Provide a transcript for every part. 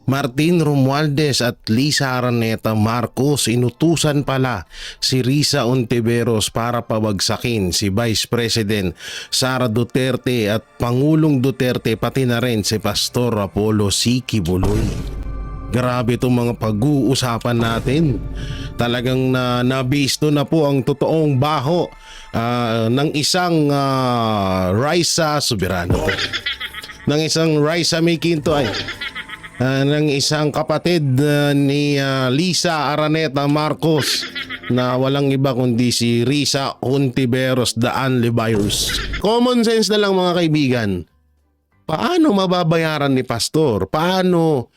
Martin Romualdez at Lisa Araneta Marcos inutusan pala si Risa Hontiveros para pabagsakin si Vice President Sara Duterte at Pangulong Duterte, pati na rin si Pastor Apollo C. Quiboloy. Grabe itong mga pag-uusapan natin. Talagang nabisto na po ang totoong baho ng isang Raisa Soberano. Ng isang Raisa May Quinto ay ng isang kapatid ni Lisa Araneta Marcos na walang iba kundi si Risa Hontiveros the Only Virus. Common sense na lang mga kaibigan. Paano mababayaran ni Pastor? Paano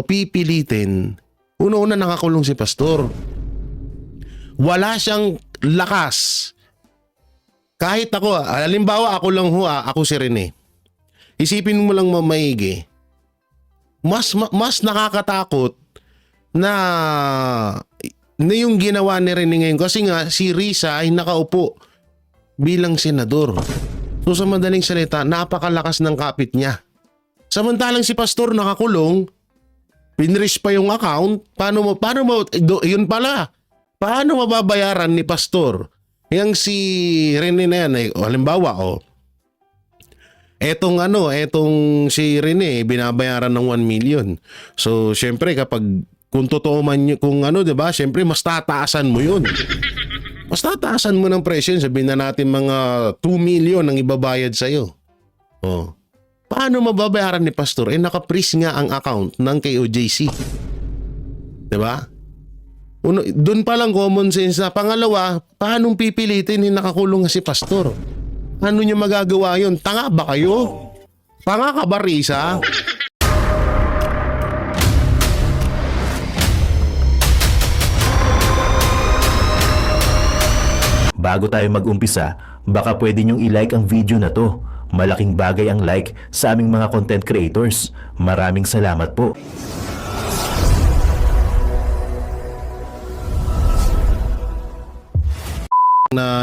pipilitin? Una-una nakakulong si Pastor. Wala siyang lakas. Kahit ako, halimbawa ako lang ako si Rene. Isipin mo lang maigi. Mas nakakatakot na yung ginawa ni Rene ngayon kasi nga si Risa ay nakaupo bilang senador. So sa madaling salita, napakalakas ng kapit niya. Samantalang si Pastor nakakulong, pinrish pa yung account, yun pala, paano mababayaran ni Pastor? Yang si Rene na yan, halimbawa, etong si Rene, binabayaran ng 1 million. So, syempre kung totoo man kung diba? Syempre mas tataasan mo yun. Mas tataasan mo ng presyo. Sabihin na natin mga 2 million ang ibabayad sa'yo. Paano mababayaran ni Pastor? Naka-freeze nga ang account ng KOJC. Diba? Doon pa lang common sense na. Pangalawa, paanong pipilitin yung nakakulong nga si Pastor? Ano niya magagawa yun? Tanga ba kayo? Tanga ka ba, Risa? Bago tayo mag-umpisa, baka pwede niyong i-like ang video na to. Malaking bagay ang like sa aming mga content creators. Maraming salamat po.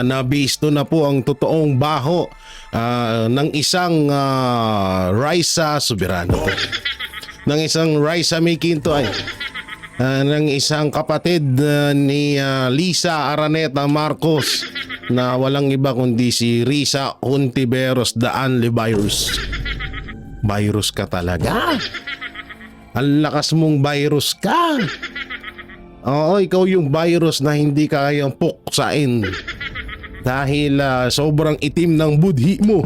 Nabisto na po ang totoong baho ng isang Raisa Soberano. Ng isang Raisa May Quinto ay ng isang kapatid ni Lisa Araneta Marcos na walang iba kundi si Risa Hontiveros the Only Virus. Virus ka talaga. Ang lakas mong virus ka. Oo, ikaw yung virus na hindi kayang puksain dahil sobrang itim ng budhi mo.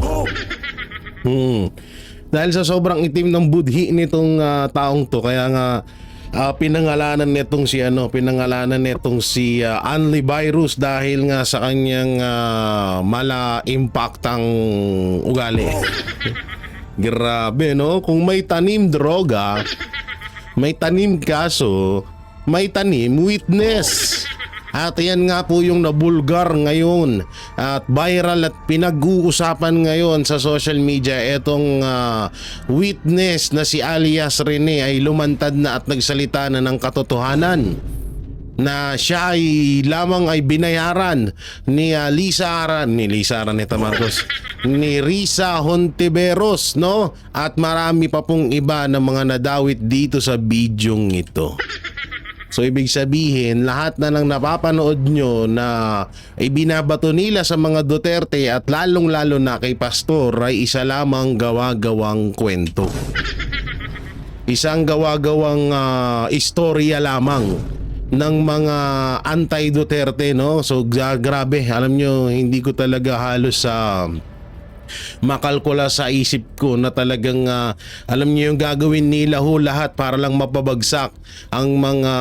Dahil sa sobrang itim ng budhi nitong taong to, kaya nga pinangalanan nitong si Only Virus dahil nga sa kanyang mala impactang ugali. Grabe, no? Kung may tanim droga, may tanim kaso, may tanim witness. At yan nga po yung nabulgar ngayon at viral at pinag-uusapan ngayon sa social media. Etong witness na si alias Rene ay lumantad na at nagsalita na ng katotohanan na siya ay lamang ay binayaran ni Lisa Araneta Marcos, ni Risa Hontiveros, no? At marami pa pong iba na mga nadawit dito sa bidyong ito. So ibig sabihin, lahat na ng napapanood nyo na ibinabato nila sa mga Duterte at lalong-lalo na kay Pastor ay isa lamang gawa-gawang kwento. Isang gawa-gawang istorya lamang ng mga anti-Duterte, no? So grabe, alam nyo, hindi ko talaga halos makalkula sa isip ko na talagang alam niyo yung gagawin nila lahat para lang mapabagsak ang mga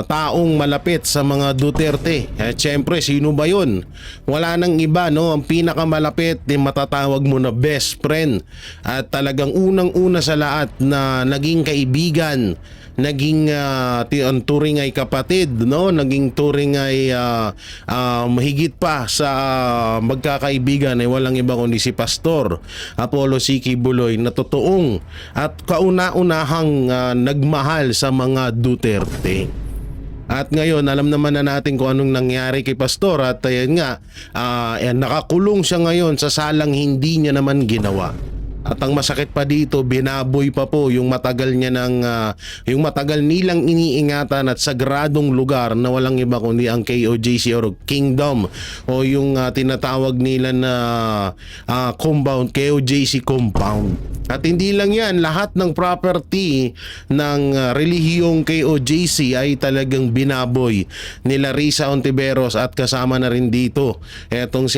taong malapit sa mga Duterte. Siyempre, sino ba yun? Wala nang iba, no? Ang pinakamalapit ni matatawag mo na best friend at talagang unang-una sa lahat na naging kaibigan, naging turing ay kapatid, no? Naging turing ay mahigit pa sa magkakaibigan ay walang iba kundi si Pastor Apollo C. Quiboloy na totoong at kauna-unahang nagmahal sa mga Duterte. At ngayon, alam naman na natin kung anong nangyari kay Pastor at ayan nga, nakakulong siya ngayon sa salang hindi niya naman ginawa. At ang masakit pa dito, binaboy pa po yung matagal nilang iniingatan at sagradong lugar na walang iba kundi ang KOJC or Kingdom o yung tinatawag nila na compound, KOJC compound. At hindi lang yan, lahat ng property ng relihiyong KOJC ay talagang binaboy nila Risa Hontiveros at kasama na rin dito etong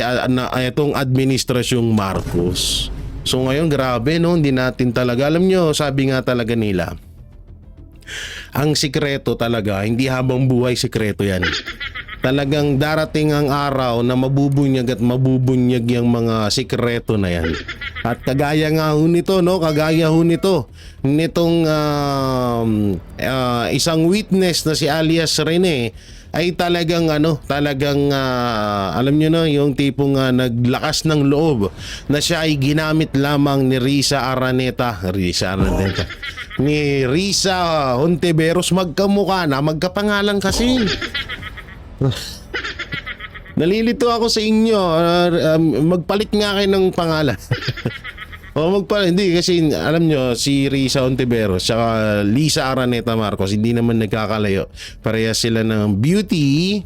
administrasyong Marcos. So ngayon grabe no, hindi natin talaga, alam nyo, sabi nga talaga nila, ang sikreto talaga, hindi habang buhay sikreto yan. Talagang darating ang araw na mabubunyag at mabubunyag yung mga sikreto na yan. At kagaya nga ho nito, no? Kagaya ho nito, nitong isang witness na si alias Rene, ay talagang alam nyo na, yung tipong naglakas ng loob na siya ay ginamit lamang ni Risa Hontiveros, magkamukha na, magkapangalan kasi. Nalilito ako sa inyo, magpalit nga kayo ng pangalan. Hindi kasi alam nyo, si Risa Hontiveros saka Lisa Araneta Marcos hindi naman nagkakalayo. Parehas sila ng beauty,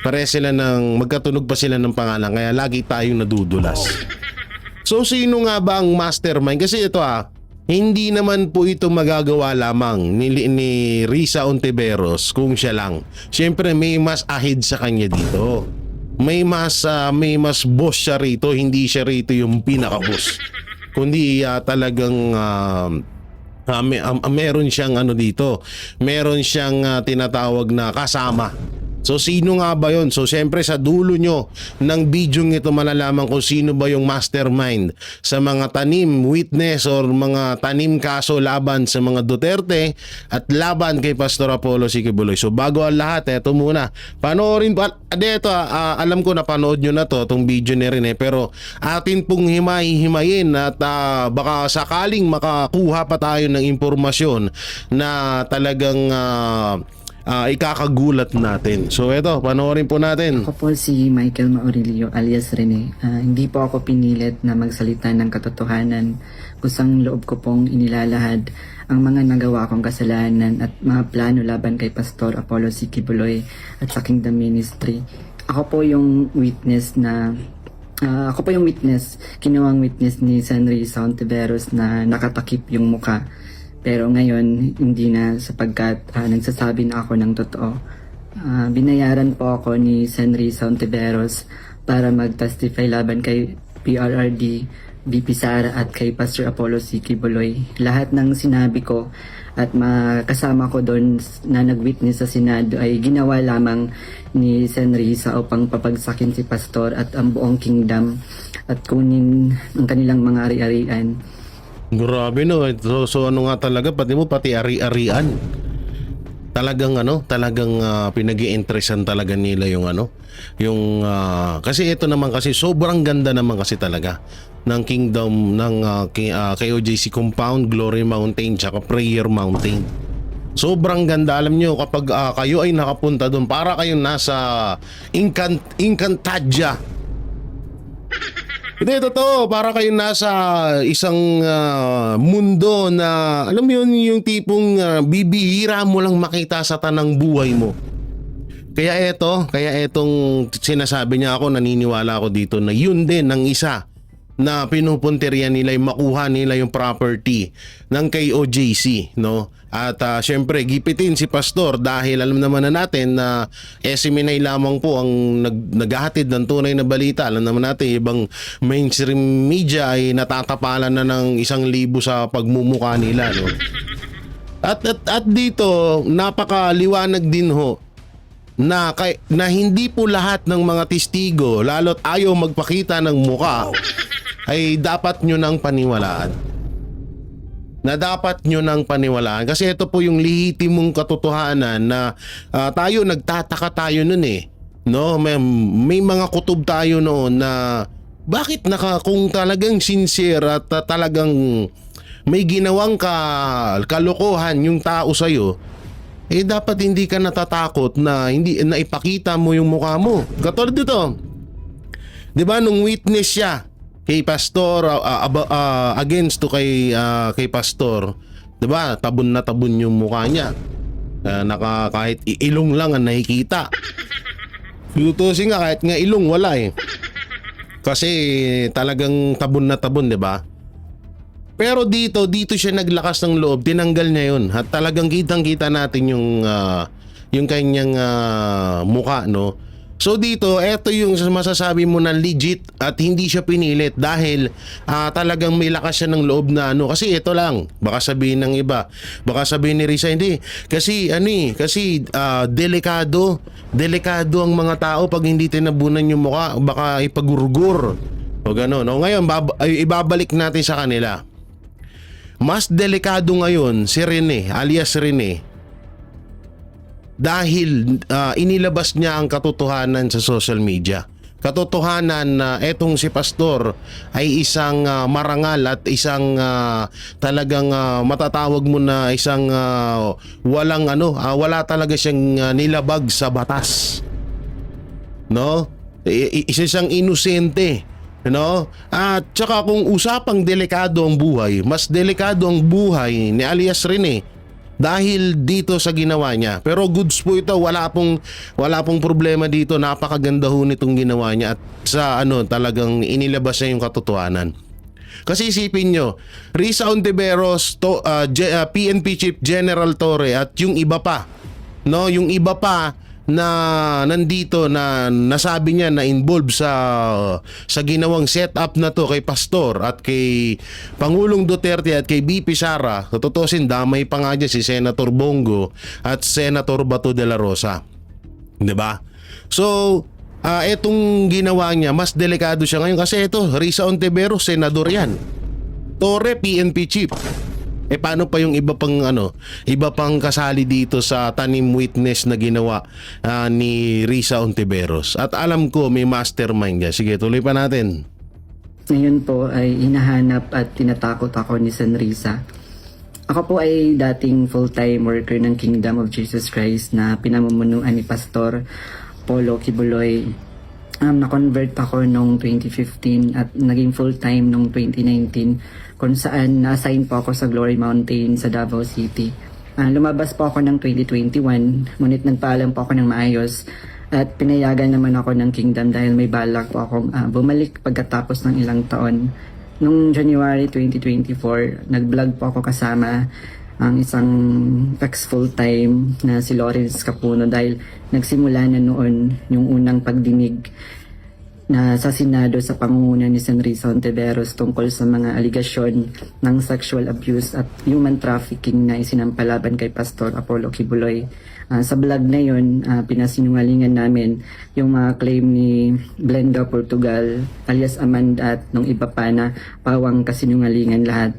parehas sila ng magkatunog pa sila ng pangalan, kaya lagi tayong nadudulas. So sino nga ba ang mastermind? Kasi ito hindi naman po ito magagawa lamang ni Risa Hontiveros kung siya lang. Siyempre may mas ahead sa kanya dito. May mas boss siya rito, hindi siya rito yung pinaka-boss. Kundi talagang meron siyang dito. Meron siyang tinatawag na kasama. So sino nga ba yun? So siyempre sa dulo nyo ng video ito malalaman kung sino ba yung mastermind sa mga tanim witness or mga tanim kaso laban sa mga Duterte at laban kay Pastor Apollo Sikibuloy. So bago ang lahat, eto muna. Panoorin pa. Alam ko na panood nyo na itong video ni Rene, pero atin pong himayin at baka sakaling makakuha pa tayo ng impormasyon na talagang ikakagulat natin. So eto, panoorin po natin. Ako po si Michael Maurilio alias Rene. Hindi po ako pinilit na magsalita ng katotohanan. Kusang loob ko pong inilalahad ang mga nagawa kong kasalanan at mga plano laban kay Pastor Apollo Sikibuloy at sa Kingdom Ministry. Ako po yung witness, kinuwang witness ni Sen. Risa Hontiveros na nakatakip yung muka. Pero ngayon, hindi na sapagkat nagsasabi na ako ng totoo. Binayaran po ako ni Sen. Risa Hontiveros para mag-testify laban kay PRRD, VP Sara at kay Pastor Apollo Sikibuloy. Lahat ng sinabi ko at kasama ko doon na nag-witness sa Senado ay ginawa lamang ni Sen. Risa upang papagsakin si Pastor at ang buong kingdom at kunin ang kanilang mga ari-arian. Grabe no. So ano nga talaga, pati ari-arian. Talagang pinag-i-interesan talaga nila yung kasi ito naman kasi sobrang ganda naman kasi talaga ng Kingdom ng KOJC Compound, Glory Mountain tsaka Prayer Mountain. Sobrang ganda, alam nyo, kapag kayo ay nakapunta doon, para kayong nasa Encantadia. Hindi, totoo. Para kayo nasa isang mundo na, alam mo yun, yung tipong bibihira mo lang makita sa tanang buhay mo. Kaya etong sinasabi niya, ako naniniwala ako dito na yun din ang isa na pinupunterian nila, yung makuha nila yung property ng KOJC, no? At syempre gipitin si Pastor dahil alam naman na natin na SMNI lamang po ang naghahatid ng tunay na balita. Alam naman natin ibang mainstream media ay natatapalan na ng 1,000 sa pagmumukha nila, no? At dito napakaliwanag din ho na hindi po lahat ng mga testigo, lalo't ayaw magpakita ng muka, ay dapat nyo nang paniwalaan. Kasi ito po yung lehitimong katotohanan na tayo nagtataka tayo nun no? May mga kutob tayo noon na bakit kung talagang sincere at talagang may ginawang kalokohan yung tao sa'yo, dapat hindi ka natatakot na na ipakita mo yung mukha mo. Katulad dito, 'di ba, nung witness siya kay Pastor, against to kay Pastor, 'di ba? Tabon na tabon yung mukha niya. Kahit ilong lang ang nakikita. Lutusin nga kahit nga ilong wala eh. Kasi talagang tabon na tabon, 'di ba? Pero dito siya naglakas ng loob, tinanggal niya 'yon. At talagang kitang-kita natin yung kanyang mukha, no? So dito, eto yung masasabi mo na legit at hindi siya pinilit dahil talagang may lakas siya ng loob na ano. Kasi ito lang, baka sabihin ng iba, baka sabihin ni Risa, hindi. Kasi delikado ang mga tao pag hindi tinabunan yung mukha, baka ipagurgur o gano'n. No? Ngayon, ibabalik natin sa kanila. Mas delikado ngayon si Rene, alias Rene, dahil inilabas niya ang katotohanan sa social media. Katotohanan na etong si Pastor ay isang marangal at isang talagang matatawag mo na isang wala talaga siyang nilabag sa batas. No? Isa siyang inosente. No? At saka kung usapang delikado ang buhay, mas delikado ang buhay ni alias Rene dahil dito sa ginawa niya. Pero goods po ito, wala pong problema dito. Napakaganda ho nitong ginawa niya at sa talagang inilabas niya yung katotohanan. Kasi isipin nyo, Risa Ontiveros, PNP Chief General Torre at yung iba pa, no, yung iba pa na nandito na nasabi niya na involved sa ginawang setup na to kay Pastor at kay Pangulong Duterte at kay BP Sara. Tutusin, damay pa nga dyan si Senator Bongo at Senator Bato de la Rosa, 'di ba? So etong ginawa niya, mas delikado siya ngayon kasi ito, Risa Ontiveros, senador yan. Torre, PNP Chief. Paano pa yung iba pang kasali dito sa tanim witness na ginawa ni Risa Ontiveros? At alam ko may mastermind niya. Sige, tuloy pa natin. Ngayon po ay hinahanap at tinatakot ako ni San Risa. Ako po ay dating full-time worker ng Kingdom of Jesus Christ na pinamumunuan ni Pastor Polo Kibuloy. Na-convert ako noong 2015 at naging full-time noong 2019 kung saan na-assign po ako sa Glory Mountain sa Davao City. Lumabas po ako ng 2021, ngunit nagpaalam po ako ng maayos at pinayagan naman ako ng Kingdom dahil may balak po akong bumalik pagkatapos ng ilang taon. Noong January 2024, nag-vlog po ako kasama ang isang ex-full-time na si Lawrence Capuno dahil nagsimula na noon yung unang pagdinig na sa Senado sa pangunguna ni San Risa Ontiveros tungkol sa mga aligasyon ng sexual abuse at human trafficking na isinampalaban kay Pastor Apollo Kibuloy. Sa vlog na yun, pinasinungalingan namin yung mga claim ni Glenda Portugal alias Amanda at nung iba pa na pawang kasinungalingan lahat.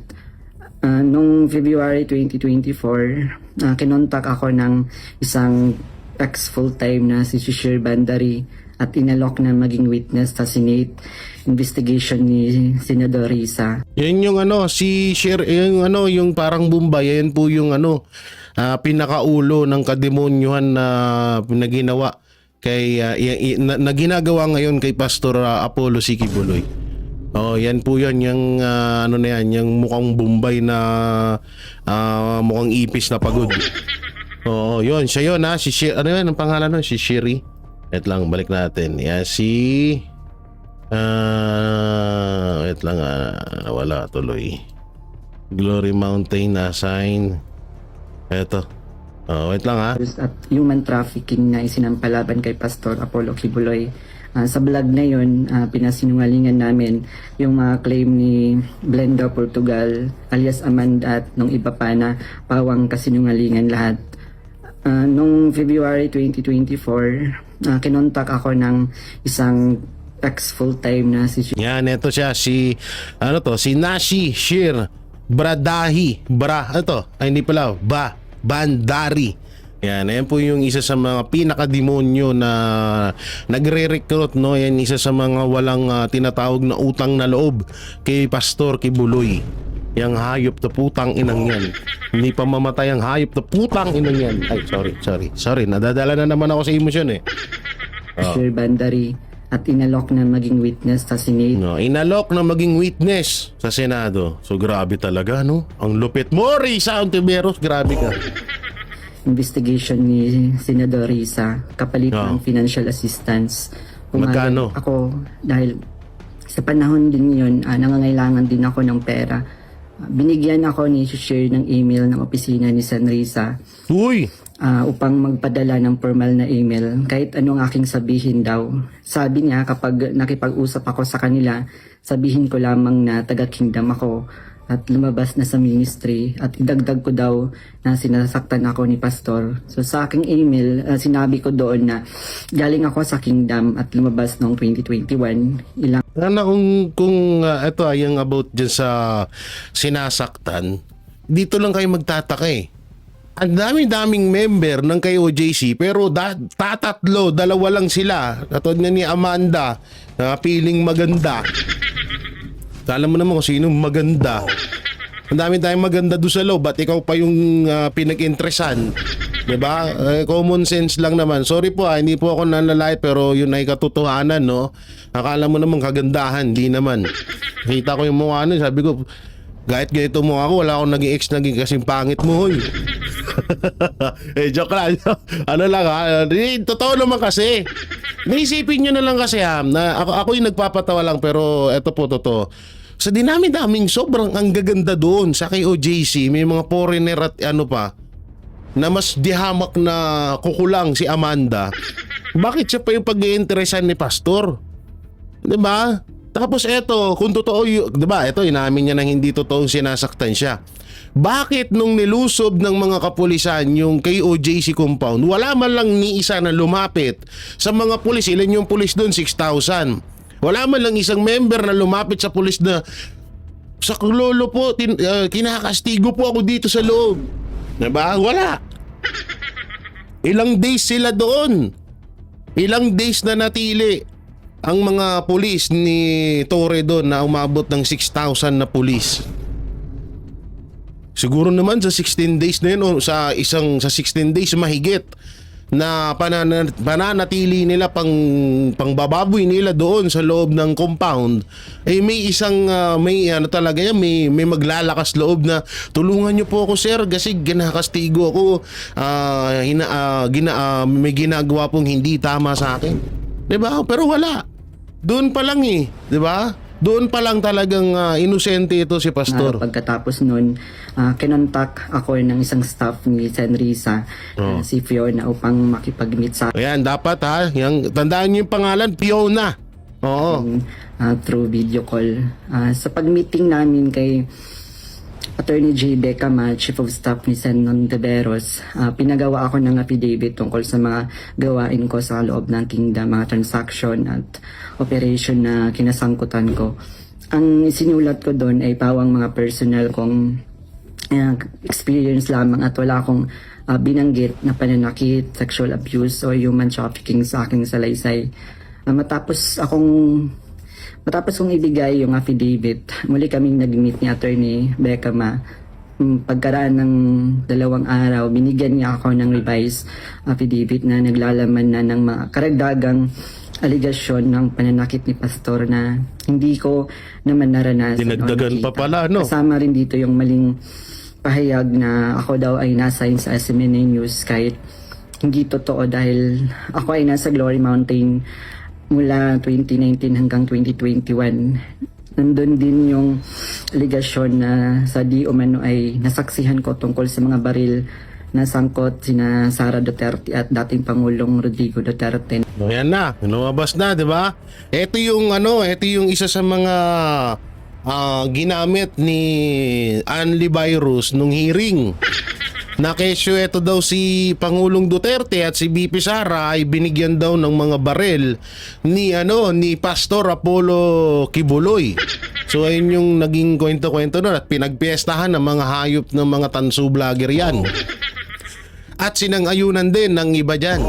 Noong February 2024, kinontak ako ng isang ex-full-time na si Shishir Bandari at inalok na maging witness sa Senate investigation ni Senador Risa. Yan yung si Shir, yung parang Bombay, yan po yung pinakaulo ng kademonyuhan na ginawa kay na ginagawa ngayon kay Pastor Apollo C. Kibuloy. Oh, yan po yan, yung yung mukhang Bombay na mukhang ipis na pagod. Oo, yun, siya yun si Shir, ang pangalan nun? Si Shiri. Wait lang, balik natin. Yan wait lang, wala tuloy. Glory Mountain na sign. Eto. Wait lang At human trafficking na isinampalaban kay Pastor Apollo Kibuloy. Sa vlog na yun, pinasinungalingan namin yung mga claim ni Glenda Portugal alias Amanda at nung iba pa na pawang kasinungalingan lahat. Noong February 2024, kinontak ako ng isang ex-full-time na si... Yan, ito siya, si Nashi Shir Bradahi. Hindi pala, Bandari. Yan po yung isa sa mga pinakademonyo na nagre-recruit, no? Yan isa sa mga walang tinatawag na utang na loob kay Pastor Kibuloy. Yang hayop na putang inang yan. Hindi pa mamatay ang hayop na putang inang yan. Ay, sorry. Nadadala na naman ako sa emosyon eh. Shir Bandari at inalok na maging witness sa Senate. No, inalok na maging witness sa Senado. So grabe talaga, no? Ang lupit mo, Risa Ontiveros, grabe ka. Investigation ni Senador Risa kapalit Oh. ng financial assistance. Magkano? Ako, dahil sa panahon din yun, nangangailangan din ako ng pera. Binigyan ako ni share ng email ng opisina ni Sen. Risa Uy! upang magpadala ng formal na email kahit anong aking sabihin daw. Sabi niya kapag nakipag-usap ako sa kanila, sabihin ko lamang na taga-kingdom ako at lumabas na sa ministry at idagdag ko daw na sinasaktan ako ni pastor. So sa aking email, sinabi ko doon na galing ako sa kingdom at lumabas noong 2021. Ilang Kung ito ay yung about dyan sa sinasaktan, dito lang kayo magtataka eh. Ang dami-daming member ng KOJC pero tatatlo, dalawa lang sila. Katulad nga ni Amanda na piling maganda. Alam mo naman kung sino maganda. Ang dami tayong maganda doon sa loob. Ba't ikaw pa yung pinag-interesan? Diba? Common sense lang naman. Sorry po hindi po ako nalalait pero yun ay katotohanan, no? Akala mo naman kagandahan, hindi naman. Kita ko yung mukha nun, sabi ko, kahit ganito mo ako, wala akong naging ex naging kasing pangit mo, hoy. Joke lang. Ano lang ha? Totoo naman kasi. Naisipin nyo na lang kasi na ako yung nagpapatawa lang pero eto po totoo. Sa dinami-daming sobrang ang gaganda doon sa KOJC, may mga foreigner at ano pa na mas dihamak na kukulang si Amanda. Bakit siya pa yung pag-iinteresan ni Pastor? 'Di ba? Tapos eto, kung totoo, 'di ba? Ito inamin niya nang hindi totoong sinasaktan siya. Bakit nung nilusob ng mga kapulisan yung KOJC compound, wala man lang ni isa na lumapit sa mga pulis? Ilan yung pulis doon? 6,000. Wala man lang isang member na lumapit sa pulis na sa lolo po, kinakastigo po ako dito sa loob. Diba? Wala. Ilang days sila doon. Ilang days na natili ang mga pulis ni Torre doon na umabot ng 6,000 na pulis. Siguro naman sa 16 days na yun o sa 16 days mahigit na pananatili nila pangbababoy nila doon sa loob ng compound may isang may ano talaga yan, may maglalakas loob na tulungan niyo po ako sir kasi ginakastigo ako, may ginagawa pong hindi tama sa akin, 'di ba? Pero wala, doon pa lang di ba? Doon pa lang talagang inosente ito si Pastor. Pagkatapos nun, kinontak ako ng isang staff ni Sen. Risa, si Fiona, upang makipag-meet sa Ayan, dapat tandaan niyo yung pangalan, Fiona. Oo. Through video call. Sa pag-meeting namin kay Attorney J. Becama, Chief of Staff ni Sen. Ontiveros, pinagawa ako ng affidavit tungkol sa mga gawain ko sa loob ng kingdom, mga transaction at operation na kinasangkutan ko. Ang isinulat ko doon ay pawang mga personal kong experience lamang at wala akong binanggit na pananakit, sexual abuse o human trafficking sa aking salaysay. Matapos kong ibigay yung affidavit, muli kaming nag-meet ni Attorney Becama. Pagkaraan ng 2 araw, binigyan niya ako ng revised affidavit na naglalaman na ng mga karagdagang aligasyon ng pananakit ni Pastor na hindi ko naman naranasan. Dinagdagan pa pala, no? Kasama rin dito yung maling pahayag na ako daw ay nasa sa SMNA News kahit hindi totoo dahil ako ay nasa Glory Mountain mula 2019 hanggang 2021. Nandun din yung aligasyon na sa di umano ay nasaksihan ko tungkol sa mga baril na sangkot sina Sara Duterte at dating Pangulong Rodrigo Duterte. Ayan na, lumabas na, di ba? Ito yung isa sa mga ginamit ni Anli Virus nung hearing. Nakesyo ito daw si Pangulong Duterte at si BP Sara ay binigyan daw ng mga barel ni Pastor Apollo Kibuloy. So ayun yung naging kwento-kwento doon at pinagpiestahan ng mga hayop ng mga tansu vlogger yan. At sinangayunan din ng iba dyan.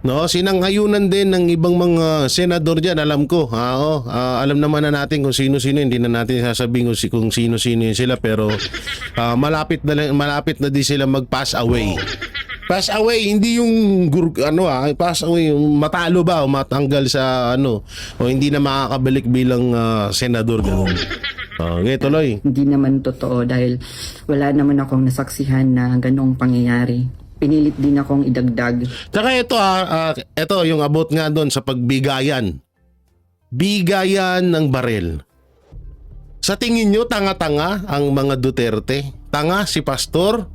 No, sinangayunan din ng ibang mga senador diyan, alam ko. Alam naman na natin kung sino-sino, hindi na natin sasabihin kung sino-sino yun sila pero malapit na din sila mag-pass away. Pass away, hindi yung pass away, yung matalo ba o matanggal sa o hindi na makakabalik bilang senador ganun. Okay, tuloy. Hindi naman totoo dahil wala naman akong nasaksihan na ganong pangyayari. Pinilit din akong idagdag. Tsaka ito yung abot nga doon sa pagbigayan. Bigayan ng barel. Sa tingin nyo, tanga-tanga ang mga Duterte? Tanga si Pastor?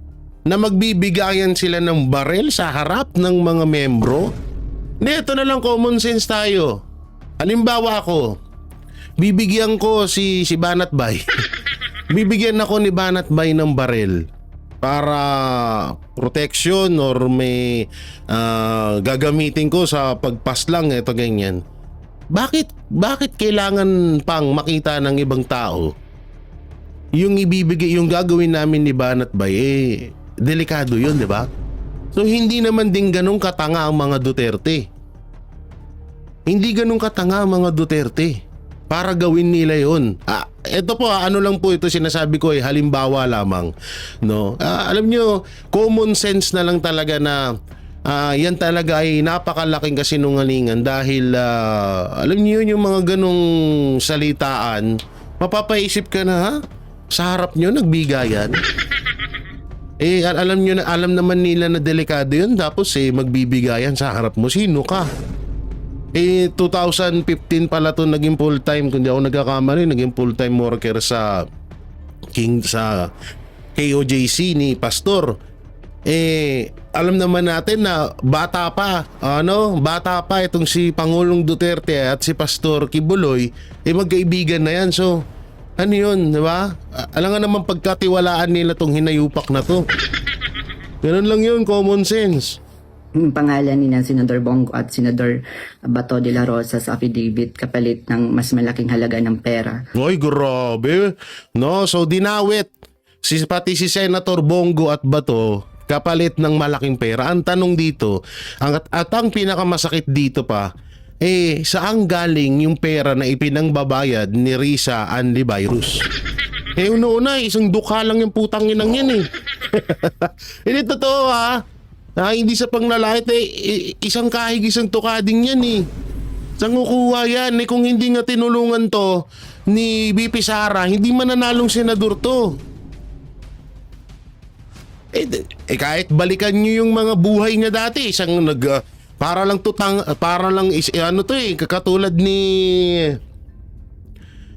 Na magbibigayan sila ng barel sa harap ng mga membro? Ito na lang, common sense tayo. Halimbawa ako, bibigyan ko si Banat Bay. Bibigyan ako ni Banat Bay ng barel para protection or may gagamitin ko sa pagpaslang, ito ganyan. Bakit kailangan pang makita ng ibang tao yung ibibigay, yung gagawin namin ni Banat Bay? Delikado yun, di ba? So hindi naman din ganun katanga ang mga Duterte. Hindi ganun katanga ang mga Duterte para gawin nila yun. Ito po, ano lang po ito sinasabi ko, halimbawa lamang, no? Alam nyo, common sense na lang talaga na yan talaga ay napakalaking kasinungalingan dahil alam niyo yun, yung mga ganong salitaan, mapapaisip ka na, sa harap nyo nagbigayan. Alam nyo na, alam naman nila na delikado yun, tapos magbibigayan sa harap mo. Sino ka? 2015 pala to naging full time, kung di ako nagkakamali, naging full time worker sa KOJC ni Pastor. Alam naman natin na bata pa itong si Pangulong Duterte at si Pastor Kibuloy, magkaibigan na yan. So ano yun, di ba? Alam nga naman pagkatiwalaan nila tong hinayupak na to. Ganun lang yun, common sense. Yung pangalan ni Senador Bongo at Senador Bato de la Rosa sa affidavit kapalit ng mas malaking halaga ng pera. Ay, grabe. No, so dinawit pati si Senator Bongo at Bato kapalit ng malaking pera. Ang tanong dito, at ang pinakamasakit dito pa, saan galing yung pera na ipinangbabayad ni Risa Anli Virus? Una-una, isang dukha lang yung putang inang yan Hindi totoo hindi sa panglalait isang kahig, isang tukading yan Saan kukuha yan? Kung hindi nga tinulungan to ni BP Sara, hindi mananalong senador to. Kahit balikan nyo yung mga buhay niya dati, isang katulad ni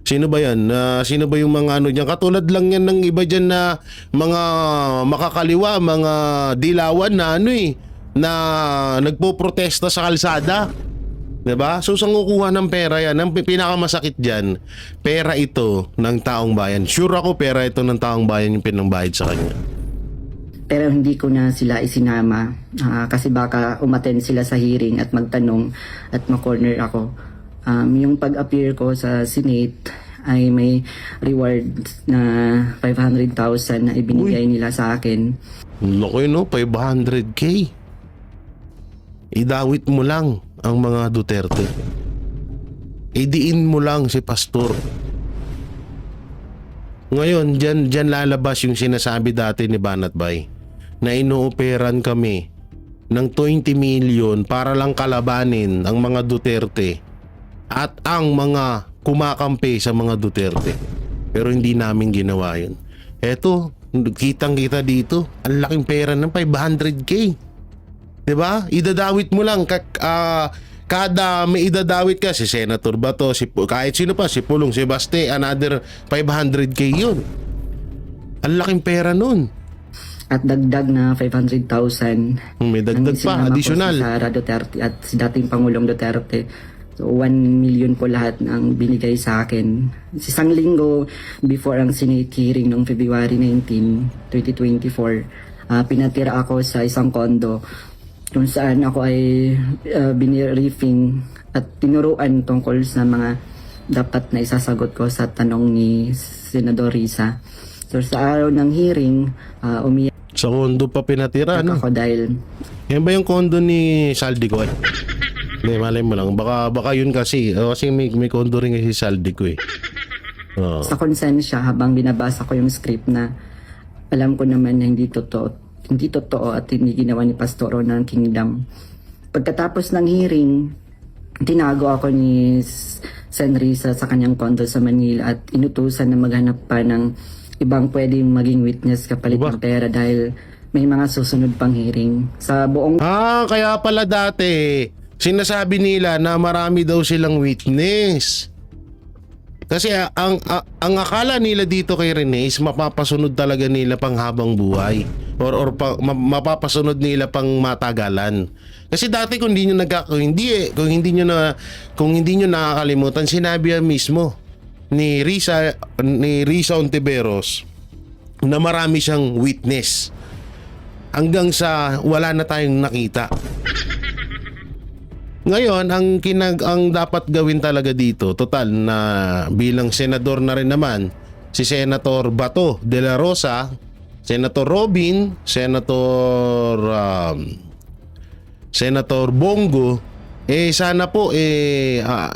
sino ba yan? Sino ba yung mga diyan? Katulad lang yan ng iba diyan na mga makakaliwa, mga dilawan na na nagpoprotesta sa kalsada. 'Di ba? So saan kukuha ng pera yan? Ang pinakamasakit diyan, pera ito ng taong bayan. Sure ako pera ito ng taong bayan yung pinambayad sa kanya. Pero hindi ko na sila isinama kasi baka umattend sila sa hearing at magtanong at ma-corner ako. Yung pag-appear ko sa Senate ay may reward na 500,000 na ibinigay nila sa akin. Laki 500k. Idawit mo lang ang mga Duterte. Idiin mo lang si Pastor. Ngayon, dyan lalabas yung sinasabi dati ni Banat Bay na inooperan kami ng 20 million para lang kalabanin ang mga Duterte at ang mga kumakampi sa mga Duterte. Pero hindi namin ginawa yun. Eto, kitang-kita dito, ang laking pera ng 500k. Diba? Idadawit mo lang kada may idadawit ka, si Senator Bato, kahit sino pa, si Pulong, si Baste, another 500k yun. Ang laking pera nun. At dagdag na 500,000. May dagdag pa, additional. Si Sara Duterte at si dating Pangulong Duterte. So 1 million po lahat ng binigay sa akin. Isang linggo before ang Senate hearing noong February 19, 2024, pinatira ako sa isang kondo kung saan ako ay biniriefing at tinuruan tungkol sa mga dapat na isasagot ko sa tanong ni Senador Risa. So sa araw ng hearing, umiyak Sa kondo pa pinatira, ako dahil yan ba yung kondo ni Saldico? Hindi, malay mo lang. Baka yun kasi. Kasi may kondo rin kasi Saldico sa konsensya habang binabasa ko yung script na alam ko naman na hindi totoo hindi totoo at hindi ginawa ni Pastoro ng Kingdom. Pagkatapos ng hearing, tinago ako ni Sen Risa sa kanyang condo sa Manila at inutusan na maghanap pa ng ibang pwedeng maging witness kapalit ng pera dahil may mga susunod pang hearing. Sa buong Kaya pala dati, sinasabi nila na marami daw silang witness. Kasi ang akala nila dito kay Rene is mapapasunod talaga nila pang habang buhay or mapapasunod nila pang matagalan. Kasi dati kung hindi niyo nakakalimutan, sinabi mismo ni Risa Ontiveros na marami siyang witness hanggang sa wala na tayong nakita. Ngayon, ang dapat gawin talaga dito, total na bilang senador na rin naman, si Senator Bato de la Rosa, Senator Robin, Senator Bongo, sana po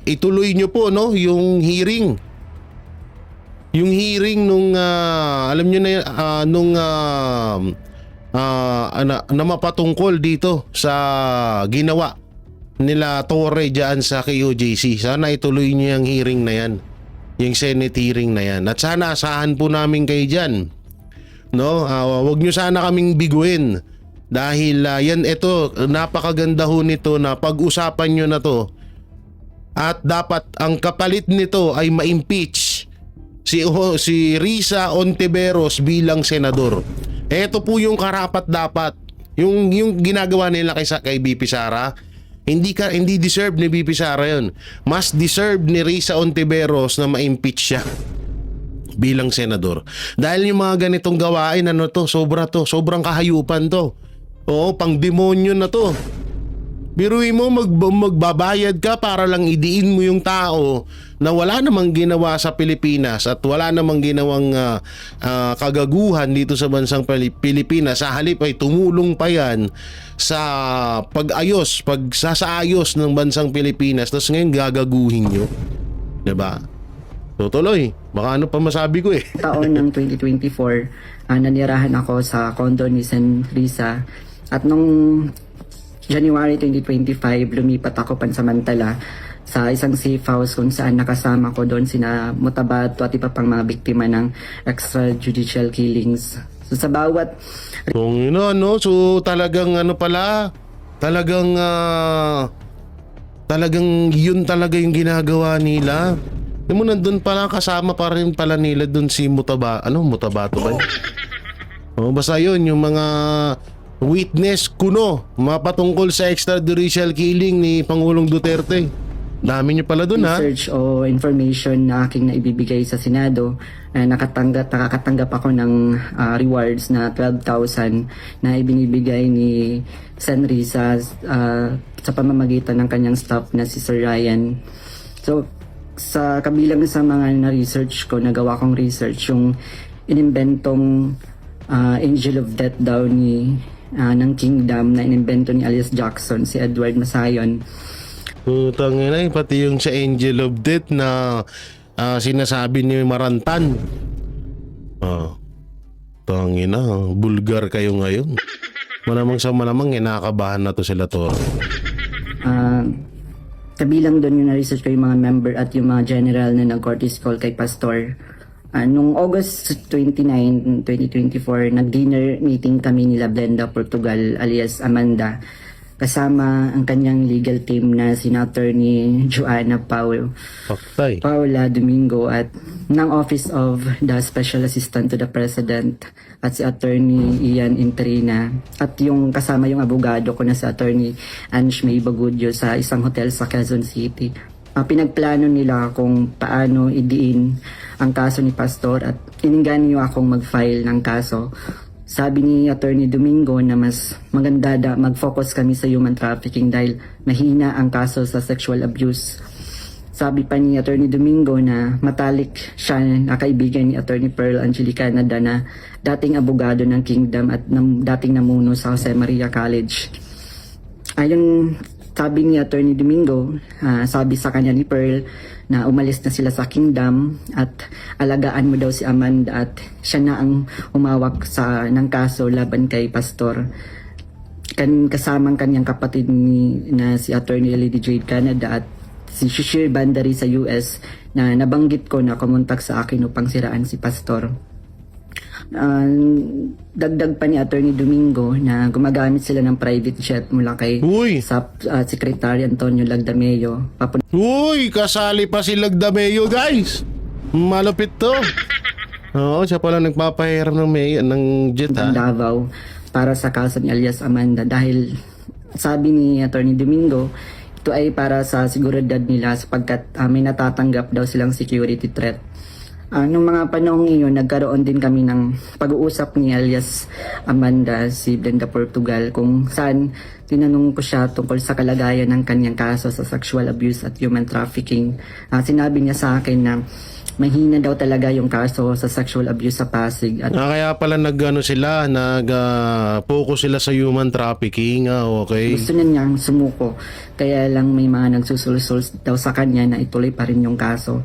ituloy nyo po yung hearing. Yung hearing nung alam nyo na na mapatungkol dito sa ginawa nila Torre dyan sa KOJC. Sana ituloy niyo yung hearing na yan, yung Senate hearing na yan, at sana asahan po namin kayo dyan, no? Wag nyo sana kaming biguin dahil ito napakaganda ho nito na pag-usapan nyo na to, at dapat ang kapalit nito ay ma-impeach si Risa Ontiveros bilang senador. Ito po yung karapat dapat, yung ginagawa nila kay BP Sara. Hindi deserve ni BP Sara yun. Mas deserve ni Risa Ontiveros na ma-impeach siya bilang senador. Dahil yung mga ganitong gawain, sobrang kahayupan to. Oo, pang demonyo na to. Biruin mo, magbabayad ka para lang idiin mo yung tao na wala namang ginawa sa Pilipinas at wala namang ginawang kagaguhan dito sa bansang Pilipinas. Sa halip ay tumulong pa yan sa pagsasaayos ng bansang Pilipinas, tapos ngayon gagaguhin nyo. Diba? Tutuloy. Baka ano pa masabi ko eh. taon ng 2024, nanirahan ako sa condo ni Sen Risa, at nung January 2025, lumipat ako pansamantala sa isang safe house kung saan nakasama ko doon sina Mutabato at iba pang mga biktima ng extrajudicial killings. So sa bawat So talagang talagang yun talaga yung ginagawa nila. Alam mo, nandun pala, kasama pa rin pala nila dun si Mutabato ba yun? Basta yun, yung mga witness kuno mapatungkol sa extrajudicial killing ni Pangulong Duterte. Dami niyo pala dun, ha? Research o information na aking naibibigay sa Senado, nakakatanggap ako ng rewards na 12,000 na ibinibigay ni Sen Risa sa pamamagitan ng kanyang staff na si Sir Ryan. So, sa kabilang sa mga na-research ko, nagawa kong research, yung inimbentong Angel of Death daw ng Kingdom na inimbento ni alias Jackson, si Edward Masayon. Putang ina, pati yung sa Angel of Death na sinasabi ni Marantan. Tangina, bulgar kayo ngayon. Malamang kinakabahan na to sila Toro. Kabilang doon yung na-research ko yung mga member at yung mga general na nag-courtesy call kay Pastor. Noong August 29, 2024, nag-dinner meeting kami nila Blenda Portugal alias Amanda, kasama ang kanyang legal team na Senator ni Joanna Paula Domingo at ng Office of the Special Assistant to the President at si Attorney Ian Interina at yung kasama yung abogado ko na si Attorney Ange May Bagudyo sa isang hotel sa Quezon City. Pinagplano nila kung paano idiin ang kaso ni Pastor at ininggan niyo akong mag-file ng kaso. Sabi ni Attorney Domingo na mas maganda mag-focus kami sa human trafficking dahil mahina ang kaso sa sexual abuse. Sabi pa ni Attorney Domingo na matalik siya na kaibigan ni Attorney Pearl Angelica Nada na dating abogado ng Kingdom at dating namuno sa Jose Maria College. Ayon Sabi ni Attorney Domingo, sabi sa kanya ni Pearl na umalis na sila sa kingdom at alagaan mo daw si Amanda at siya na ang umawak ng kaso laban kay Pastor. Kasamang kanyang kapatid na si Attorney Lady Jade Canada at si Shishir Bandari sa US na nabanggit ko na kumontak sa akin upang siraan si Pastor. Dagdag pa ni Attorney Domingo na gumagamit sila ng private jet mula kay Uy! Secretary Antonio Lagdameo Uy, kasali pa si Lagdameo, guys. Malupit to. Oo, siya pala nagpapahiram ng jet, ha? Davao para sa kaso ni alias Amanda dahil sabi ni Attorney Domingo ito ay para sa seguridad nila sapagkat may natatanggap daw silang security threat. Nung mga panahong iyon, nagkaroon din kami ng pag-uusap ni alias Amanda, si Brenda Portugal, kung saan tinanong ko siya tungkol sa kalagayan ng kanyang kaso sa sexual abuse at human trafficking. Sinabi niya sa akin na mahina daw talaga yung kaso sa sexual abuse sa Pasig. At Kaya pala nag-focus sila sa human trafficking, okay. gusto na niyang sumuko. Kaya lang may mga nagsusulsul daw sa kanya na ituloy pa rin yung kaso.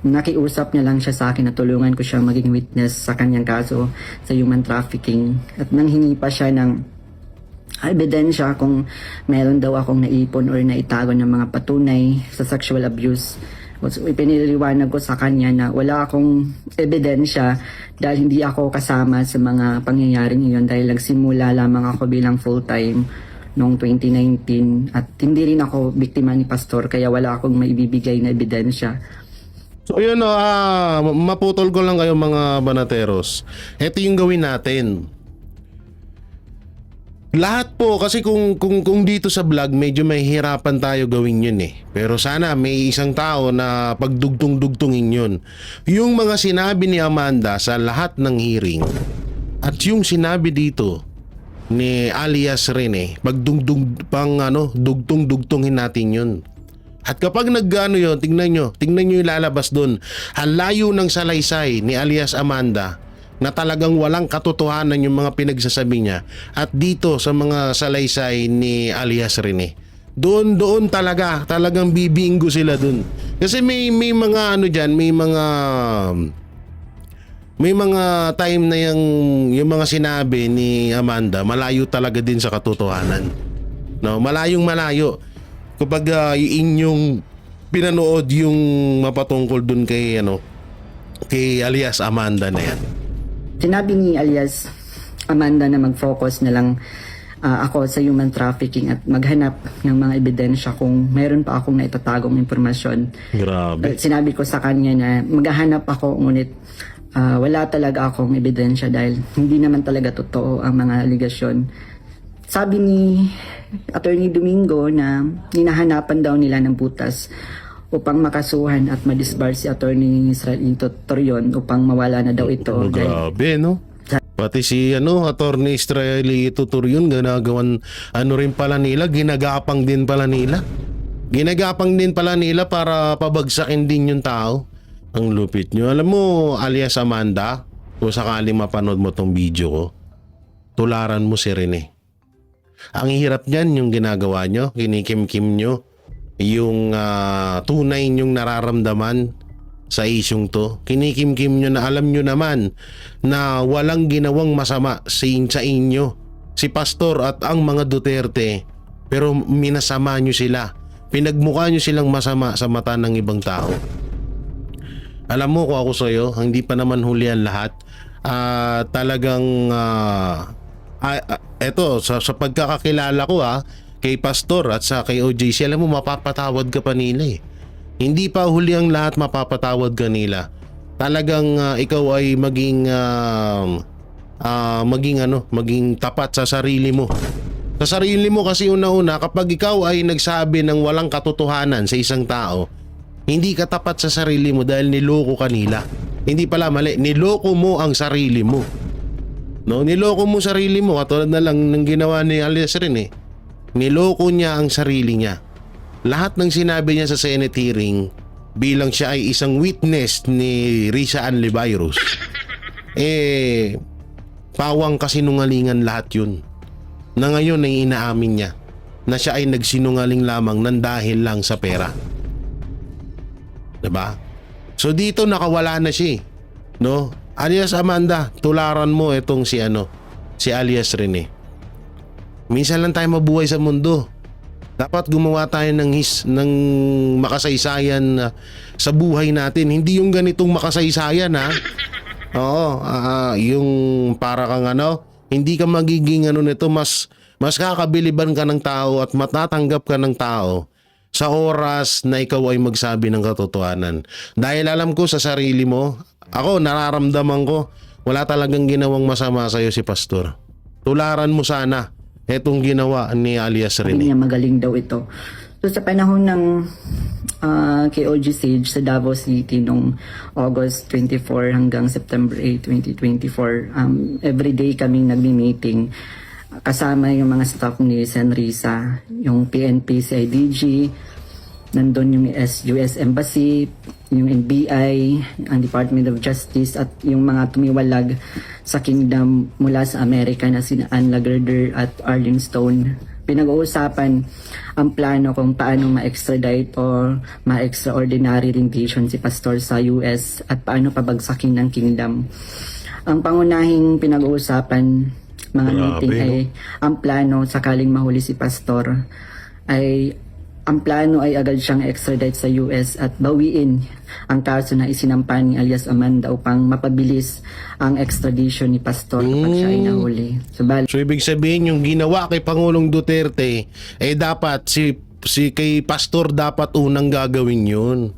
Nakiusap niya lang siya sa akin na tulungan ko siya maging witness sa kanyang kaso sa human trafficking. At nanghingi pa siya ng ebidensya kung meron daw akong naipon or naitago ng mga patunay sa sexual abuse. So, ipiniliwanag ko sa kanya na wala akong ebidensya dahil hindi ako kasama sa mga pangyayaring iyon dahil nagsimula lamang ako bilang full-time noong 2019 at hindi rin ako biktima ni Pastor kaya wala akong maibibigay na ebidensya. So yun, maputol ko lang kayo mga banateros. Ito yung gawin natin. Lahat po, kasi kung dito sa vlog, medyo may hirapan tayo gawin yun eh. Pero sana may isang tao na pagdugtong-dugtungin yun. Yung mga sinabi ni Amanda sa lahat ng hearing at yung sinabi dito ni alias Rene, dugtong-dugtungin natin yun. At kapag nag-ano yun, tingnan nyo yung lalabas dun. Ang layo ng salaysay ni alias Amanda na talagang walang katotohanan yung mga pinagsasabi niya. At dito sa mga salaysay ni alias Rene, doon talagang bibinggo sila dun. Kasi may mga ano dyan, may mga time na yung mga sinabi ni Amanda, malayo talaga din sa katotohanan. No, malayo. Kapag inyong pinanood yung mapatungkol dun kay alias Amanda na yan. Sinabi ni alias Amanda na mag-focus na lang ako sa human trafficking at maghanap ng mga ebidensya kung meron pa akong naitatagong impormasyon. Grabe. Sinabi ko sa kanya na maghahanap ako ngunit wala talaga akong ebidensya dahil hindi naman talaga totoo ang mga aligasyon. Sabi ni Attorney Domingo na hinahanapan daw nila ng butas upang makasuhan at madisbar si Attorney Israelito Torion upang mawala na daw ito. Grabe, no? Pati si Attorney Israelito Torion, ginagapang din pala nila. Ginagapang din pala nila para pabagsakin din yung tao. Ang lupit nyo. Alam mo, alias Amanda, kung sakaling mapanood mo tong video ko, tularan mo si Rene. Ang hirap niyan yung ginagawa nyo, kinikim-kim nyo, yung tunay nyong nararamdaman sa isyong to. Kinikim-kim nyo na alam nyo naman na walang ginawang masama sa inyo, si Pastor at ang mga Duterte, pero minasama nyo sila. Pinagmukha nyo silang masama sa mata ng ibang tao. Alam mo kung ako sa'yo, hindi pa naman huli ang lahat. Talagang eto sa pagkakakilala ko kay Pastor at sa kay OJC, alam mo mapapatawad ka pa nila eh. Hindi pa huli ang lahat, mapapatawad ka nila. Talagang ikaw ay maging tapat sa sarili mo. Sa sarili mo kasi una-una, kapag ikaw ay nagsabi ng walang katotohanan sa isang tao, hindi ka tapat sa sarili mo dahil niloko ka nila. Hindi pala mali, niloko mo ang sarili mo. No, niloko mo sarili mo katulad na lang ng ginawa ni alias Rene. Niloko niya ang sarili niya. Lahat ng sinabi niya sa Senate hearing bilang siya ay isang witness ni Risa Anlivirus, pawang kasinungalingan lahat yun. Na ngayon ay inaamin niya. na siya ay nagsinungaling lamang ng dahil lang sa pera. Diba? So dito nakawala na siya, no? Alias Amanda, tularan mo itong si alias Rene. Minsan lang tayo mabuhay sa mundo. Dapat gumawa tayo ng makasaysayan sa buhay natin. Hindi yung ganitong makasaysayan, ha? Oo, yung para kang hindi ka magiging nito, mas kakabiliban ka ng tao at matatanggap ka ng tao sa oras na ikaw ay magsabi ng katotohanan. Dahil alam ko sa sarili mo, ako nararamdaman ko, wala talagang ginawang masama sa'yo si Pastor. Tularan mo sana etong ginawa ni alias Sabi Rene. niya magaling daw ito. So sa panahon ng KOG Sage sa Davao City nung August 24 hanggang September 8, 2024, everyday kaming nagmi-meeting kasama yung mga staff ni Senrisa, yung PNP, CIDG, nandun yung US Embassy, yung NBI, ang Department of Justice at yung mga tumiwalag sa kingdom mula sa Amerika na sina Ann Lagarder at Arlene Stone. Pinag-uusapan ang plano kung paano ma-extradite o ma-extraordinary rendition si Pastor sa US at paano pabagsakin ng kingdom. Ang pangunahing pinag-uusapan mga meeting ay ang plano sakaling mahuli si Pastor ay ang plano ay agad siyang extradite sa US at bawiin ang kaso na isinampa ni alias Amanda upang mapabilis ang extradition ni Pastor kapag siya ay nahuli. So ibig sabihin yung ginawa kay Pangulong Duterte dapat si kay Pastor dapat unang gagawin yun.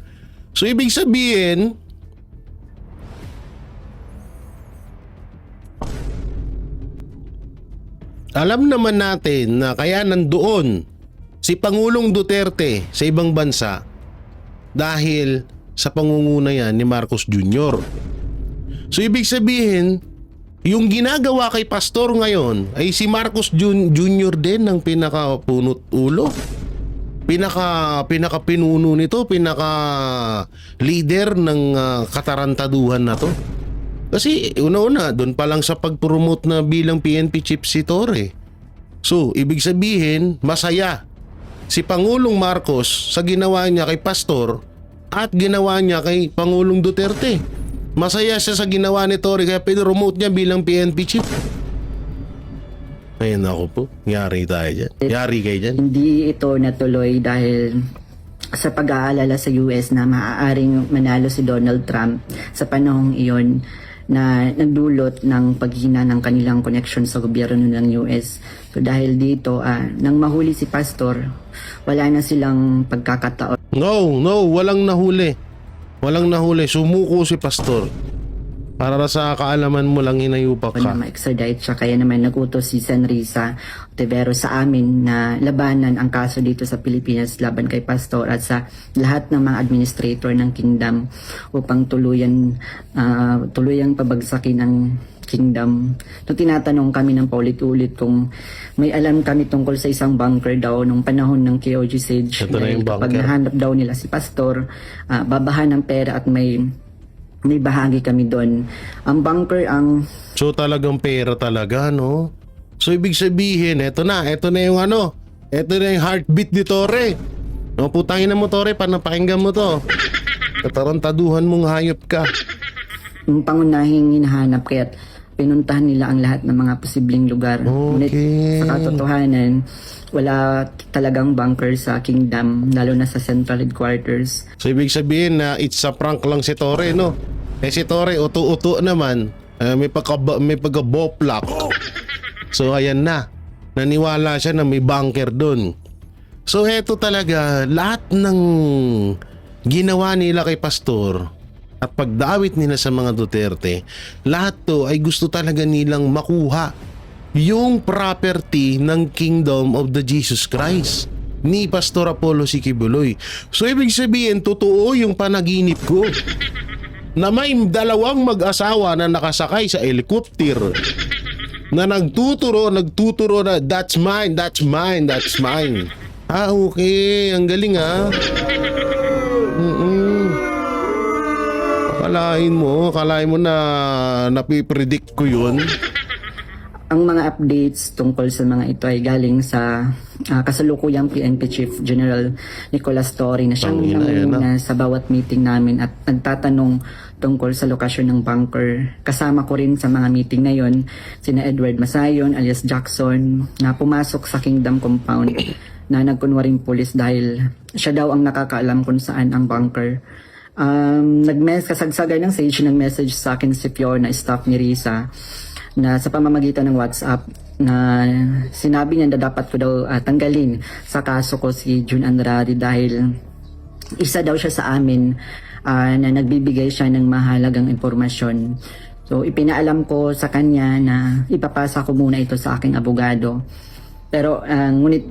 So ibig sabihin alam naman natin na kaya nandoon si Pangulong Duterte sa ibang bansa dahil sa pangunguna yan ni Marcos Jr. So ibig sabihin, yung ginagawa kay Pastor ngayon ay si Marcos Jr. din ang pinakapunot ulo. Pinakapinuno nito, pinaka-leader ng katarantaduhan na to. Kasi una-una, doon pa lang sa pag-promote na bilang PNP chief si Torre. So, ibig sabihin, masaya si Pangulong Marcos sa ginawa niya kay Pastor at ginawa niya kay Pangulong Duterte. Masaya siya sa ginawa ni Torre kaya pinromote niya bilang PNP chief. Ayun ako po, yari tayo dyan. Yari kayo dyan. Hindi ito natuloy dahil sa pag-aalala sa US na maaaring manalo si Donald Trump sa panahong iyon na nagdulot ng paghina ng kanilang connection sa gobyerno ng US. So dahil dito, nang mahuli si Pastor, wala na silang pagkakataon. No, walang nahuli. Walang nahuli. Sumuko si Pastor. Para sa kaalaman mo lang hinayupak ka. Na ma-extradite siya, kaya naman nagutos si Senrisa Ontiveros sa amin na labanan ang kaso dito sa Pilipinas laban kay Pastor at sa lahat ng mga administrator ng kingdom upang tuluyang pabagsakin ng kingdom. So, tinatanong kami ng paulit-ulit kung may alam kami tungkol sa isang bunker daw nung panahon ng KOG Sage. Ito na yung bunker. Kapag nahanap daw nila si Pastor, babahan ng pera at may bahagi kami doon. Ang bunker So talagang pera talaga, no? So ibig sabihin, eto na yung eto na yung heartbeat ni Torre. No, putangin na mo Torre, panapakinggan mo to. Katarantaduhan mong hayop ka. yung pangunahing hinahanap kaya pinuntahan nila ang lahat ng mga posibleng lugar. Ngunit sa katotohanan, wala talagang bunker sa kingdom, lalo na sa central headquarters. So ibig sabihin na it's a prank lang si Torre, no? Si Torre uto-uto naman, may pagka-boplak. So ayan na, naniwala siya na may bunker doon. So eto talaga, lahat ng ginawa nila kay Pastor at pagdawit nila sa mga Duterte, lahat to ay gusto talaga nilang makuha yung property ng Kingdom of the Jesus Christ ni Pastor Apollo C. Quiboloy. So ibig sabihin, totoo yung panaginip ko na may dalawang mag-asawa na nakasakay sa helicopter na nagtuturo na that's mine. Okay, ang galing Akalain mo na napipredict ko yun. Ang mga updates tungkol sa mga ito ay galing sa kasalukuyang PNP Chief General Nicolas Torre na siyang nangunguna sa bawat meeting namin at nagtatanong tungkol sa lokasyon ng bunker. Kasama ko rin sa mga meeting na yon sina Edward Masayon alias Jackson na pumasok sa Kingdom Compound na nagkunwaring pulis dahil siya daw ang nakakaalam kung saan ang bunker. Kasagsagan ng Sage ng message sa akin si Fiona, staff ni Risa, na sa pamamagitan ng WhatsApp na sinabi niya na dapat ko daw tanggalin sa kaso ko si June Andrade dahil isa daw siya sa amin na nagbibigay siya ng mahalagang impormasyon. So ipinaalam ko sa kanya na ipapasa ko muna ito sa aking abogado. Pero ngunit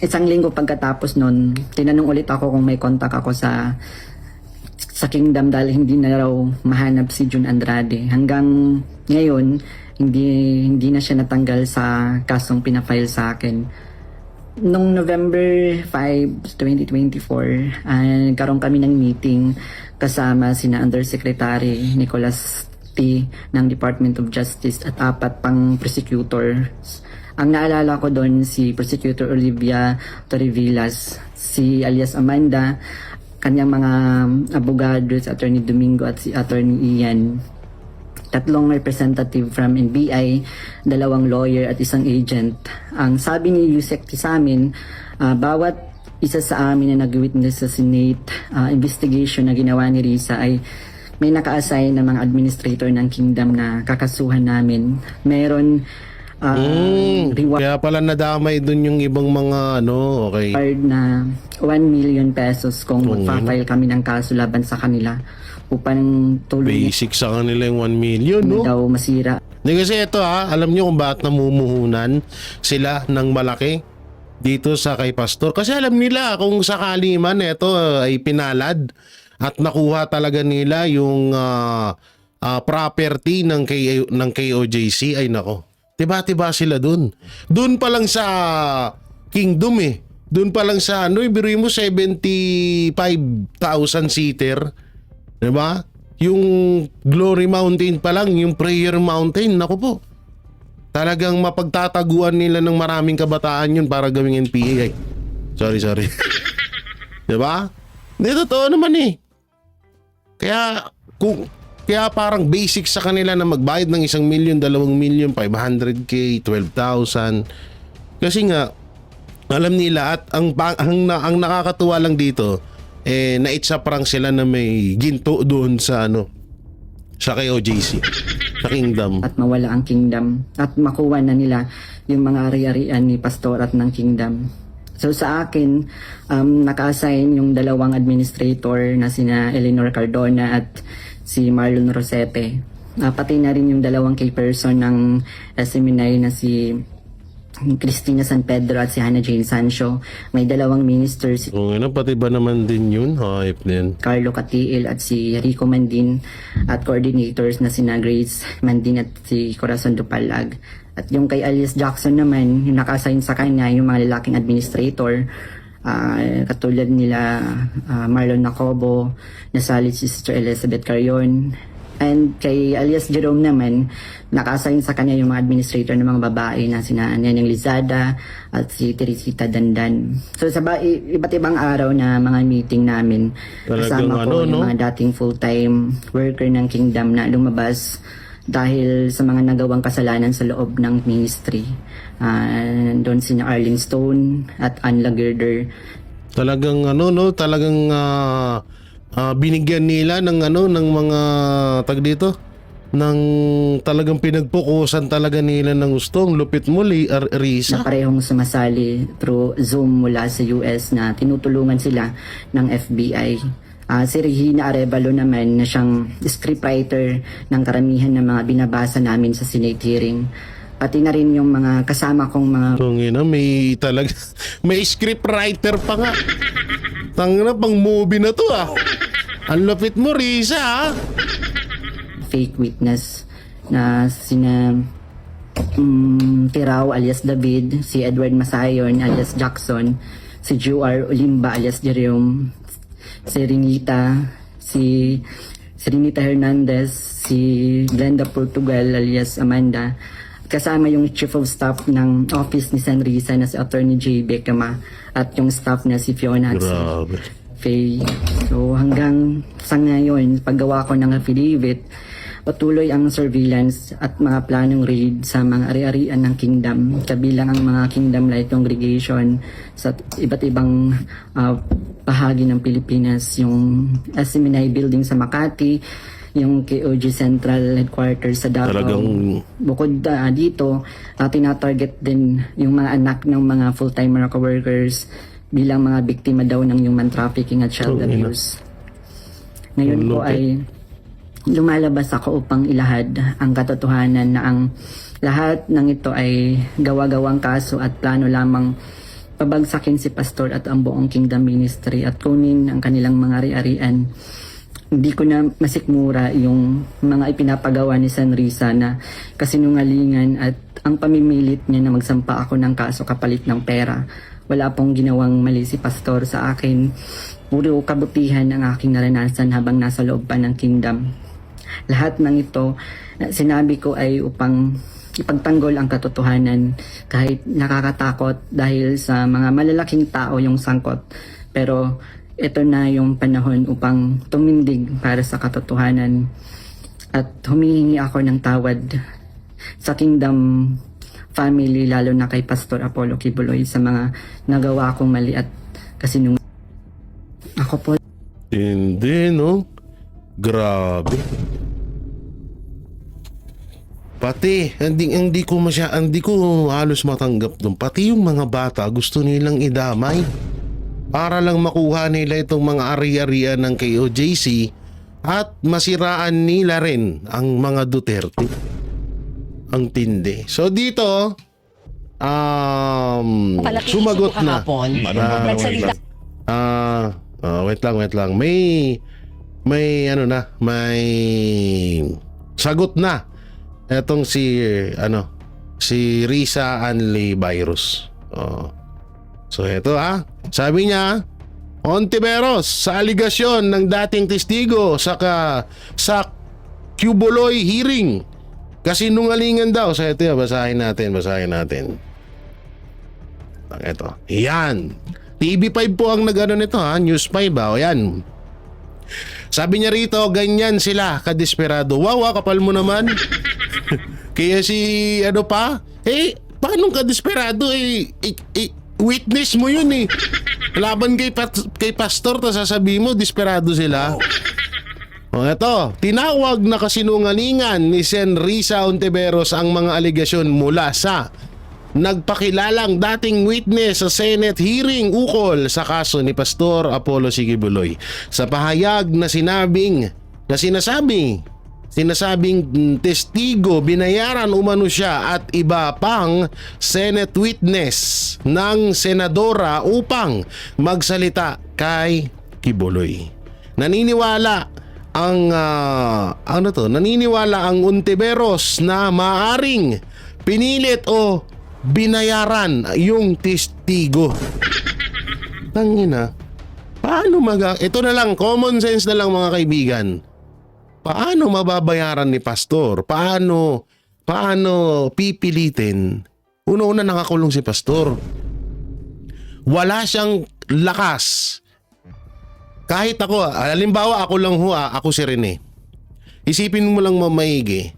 isang linggo pagkatapos nun, tinanong ulit ako kung may contact ako sa Kingdom dahil hindi na raw mahanap si June Andrade. Hanggang ngayon, hindi na siya natanggal sa kasong pinafile sa akin. Noong November 5, 2024, nagkaroon kami ng meeting kasama sina Undersecretary Nicolas T. ng Department of Justice at 4 pang prosecutors. Ang naalala ko doon si Prosecutor Olivia Torrevillas, si alias Amanda, kanyang mga abogado, si Attorney Domingo at si Attorney Ian, 3 representative from NBI, 2 lawyer at 1 agent. Ang sabi ni Yusek sa amin, bawat isa sa amin na nag-witness sa Senate investigation na ginawa ni Risa ay may naka-assign na mga administrator ng Kingdom na kakasuhan namin. Meron reward Kaya pala nadamay dun yung ibang mga okay. na 1 million pesos kung magpa-file kami ng kaso laban sa kanila upang tulong Basic sa kanila yung 1 million, no? daw masira. Di kasi ito alam nyo kung bakit namumuhunan sila ng malaki dito sa kay Pastor. Kasi alam nila kung sakali man ito ay pinalad at nakuha talaga nila yung property ng KOJC, ay nako. Tiba-tiba sila dun. Dun pa lang sa Kingdom Dun pa lang sa biruin mo 75,000 seater. Diba? Yung Glory Mountain pa lang, yung Prayer Mountain, naku po. Talagang mapagtataguan nila ng maraming kabataan yun para gawing NPA. Ay, sorry. Diba? Hindi, totoo naman Kaya parang basic sa kanila na magbayad ng 1 million, 2 million, 500k, 12,000. Kasi nga, alam nila at ang nakakatuwa lang dito, naitsaprang sila na may ginto doon sa sa KOJC, sa Kingdom. At mawala ang Kingdom at makuha na nila yung mga ari-arian ni Pastor at ng Kingdom. So sa akin, naka-assign yung 2 administrator na sina Eleanor Cardona at si Marlon Rosepe. Pati na rin yung 2 key person ng SMNI na si Cristina San Pedro at si Hannah Jane Sancho. May 2 ministers, si Pati ba naman din yun? Hype din. Carlo Catiil at si Rico Mandin, at coordinators na sina Grace Mandin at si Corazon Dupalag. At yung kay alias Jackson naman, yung naka-assign sa kanya yung mga lalaking administrator, katulad nila Marlon Nacobo, nasalit si Sister Elizabeth Carion. And kay alias Jerome naman, naka-assign sa kanya yung mga administrator ng mga babae na sina Neneng Lizada at si Teresita Dandan. So sa iba't ibang araw na mga meeting namin, kasama ko yung mga dating full-time worker ng Kingdom na lumabas dahil sa mga nagawang kasalanan sa loob ng ministry. Doon sina Arlene Stone at Ann Lagerder. Talagang binigyan nila ng ng mga ng talagang pinagpukusan talaga nila ng gustong lupit mo Risa. Na parehong sumasali through Zoom mula sa US na tinutulungan sila ng FBI. Si Regina Arevalo naman na siyang scriptwriter ng karamihan ng mga binabasa namin sa Senate hearing. Pati na rin yung mga kasama kong mga may scriptwriter pa nga. Tangina pang movie na to Ang lupit mo Risa fake witness na sina Tirao alias David, si Edward Masayon alias Jackson, si Juar Olimba alias Jerome, si Renita Hernandez, si Glenda Portugal alias Amanda, kasama yung chief of staff ng office ni Sen. Risa na si Attorney J. Becama at yung staff na si Fiona at si Grabe. Faye. So hanggang sa ngayon, paggawa ko ng affidavit, patuloy ang surveillance at mga planong raid sa mga ari-arian ng kingdom, kabilang ang mga Kingdom Light Congregation sa iba't ibang bahagi ng Pilipinas, yung SMNI building sa Makati, yung KOG Central Headquarters sa Davao. Talagang Bukod dito, tinatarget din yung mga anak ng mga full-time miracle workers bilang mga biktima daw ng human trafficking at child abuse. Ngayon po ay lumalabas ako upang ilahad ang katotohanan na ang lahat ng ito ay gawa-gawang kaso at plano lamang pabagsakin si Pastor at ang buong Kingdom Ministry at kunin ang kanilang mga ari-arian. Hindi ko na masikmura yung mga ipinapagawa ni Sen. Risa na kasinungalingan at ang pamimilit niya na magsampa ako ng kaso kapalit ng pera. Wala pong ginawang mali si Pastor sa akin. Puro kabutihan ang aking naranasan habang nasa loob pa ng kingdom. Lahat ng ito, sinabi ko ay upang ipagtanggol ang katotohanan kahit nakakatakot dahil sa mga malalaking tao yung sangkot. Pero ito na yung panahon upang tumindig para sa katotohanan at humihingi ako ng tawad sa kingdom family, lalo na kay Pastor Apollo Kibuloy sa mga nagawa kong mali at kasinungalingan. Ako po hindi, no? Grabe. Pati, hindi ko halos matanggap dun. Pati yung mga bata gusto nilang idamay para lang makuha nila itong mga ari-arian ng KOJC at masiraan nila rin ang mga Duterte. Ang tindi. So dito, sumagot na. Nagsalita. Wait lang. May sagot na. Etong si Risa Anli Virus. So eto sabi niya, Ontiveros sa aligasyon ng dating testigo sa Kibuloy hearing. Kasinungalingan daw. So ito basahin natin. Ito. Yan. TV5 po ang nagano nito News 5 O yan. Sabi niya rito, ganyan sila kadesperado. Wow, kapal mo naman. Kaya paano kadesperado witness mo yun laban kay pastor ta sasabihin mo desperado sila. Eto, tinawag na kasinungalingan ni Sen. Risa Ontiveros ang mga aligasyon mula sa nagpakilalang dating witness sa Senate hearing ukol sa kaso ni Pastor Apollo Kibuloy. Sa pahayag na sinasabing testigo, binayaran umano siya at iba pang Senate witness ng senadora upang magsalita kay Kibuloy. Naniniwala ang Ontiveros na maaring pinilit o binayaran yung testigo. Tangina. Paano ito na lang, common sense na lang mga kaibigan. Paano mababayaran ni pastor? Paano pipilitin? Una-una nakakulong si pastor. Wala siyang lakas. Kahit ako, halimbawa ako lang ako si Rene. Isipin mo lang mamaigi.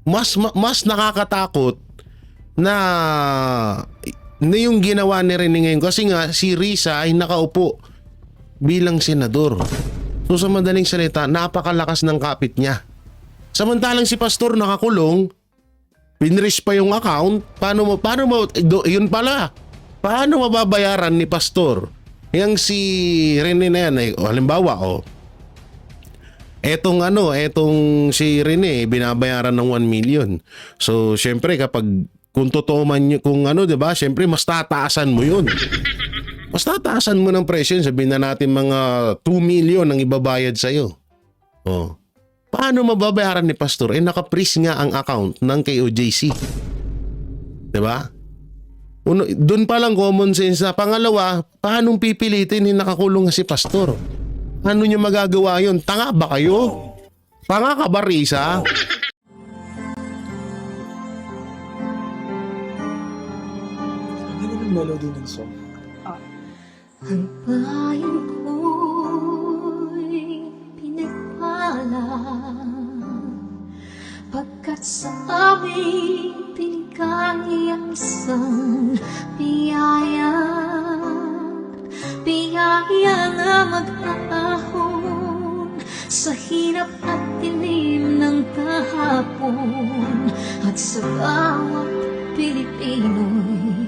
Mas nakakatakot na yung ginawa ni Rene ngayon kasi nga si Risa ay nakaupo bilang senador. So sa madaling salita, napakalakas ng kapit niya. Samantalang si pastor nakakulong, pinris pa yung account, paano yun pala. Paano mababayaran ni pastor? Yang si Rene na yan, halimbawa etong si Rene binabayaran ng 1 million. So syempre kung totoo man kung 'di ba? Syempre mas tataasan mo 'yun. Mas tataasan mo ng presyo, sabihin na natin mga 2 million ang ibabayad sa iyo. Paano mababayaran ni pastor? Naka-freeze nga ang account ng KOJC. 'Di ba? Doon pa lang common sense na. Pangalawa, paano pipilitin nakakulong si pastor? Ano niyo magagawa 'yon? Tanga ba kayo? Tanga ka ba, Risa? yung melody ng song? Ang bayan ko'y pinagpala pagkat sa amin pinigay ang isang biyaya na mag-aahon sa hirap at dilim ng kahapon at sa bawat Pilipino'y